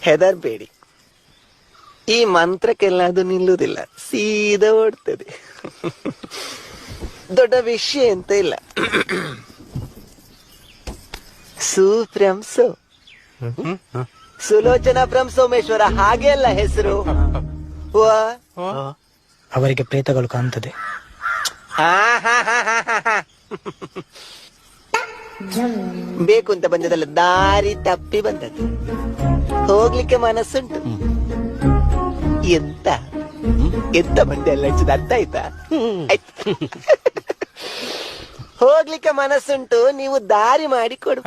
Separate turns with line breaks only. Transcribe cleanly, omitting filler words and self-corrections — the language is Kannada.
ಹೆದರ್ಬೇಡಿ, ಈ ಮಂತ್ರಕ್ಕೆಲ್ಲ ಅದು ನಿಲ್ಲುವುದಿಲ್ಲ, ಸೀದಾ ಓಡ್ತದೆ. ದೊಡ್ಡ ವಿಷಯ ಎಂತ ಇಲ್ಲ. ಸುಪ್ರಂಸೋ ಸುಲೋಚನಾ ಫ್ರಮ್ ಸೋಮೇಶ್ವರ, ಹಾಗೆ ಅಲ್ಲ ಹೆಸರು.
ಅವರಿಗೆ ಪ್ರೇತಗಳು ಕಾಣ್ತದೆ.
ಬೇಕು ಅಂತ ಬಂದದಲ್ಲ, ದಾರಿ ತಪ್ಪಿ ಬಂದದ್ದು. ಹೋಗ್ಲಿಕ್ಕೆ ಮನಸ್ಸುಂಟು. ಎಂತ ಎಂತ ಬಂದೆ ಎಲ್ಲ ಅರ್ಥ ಆಯ್ತಾ? ಹೋಗ್ಲಿಕ್ಕೆ ಮನಸ್ಸುಂಟು, ನೀವು ದಾರಿ ಮಾಡಿ ಕೊಡು.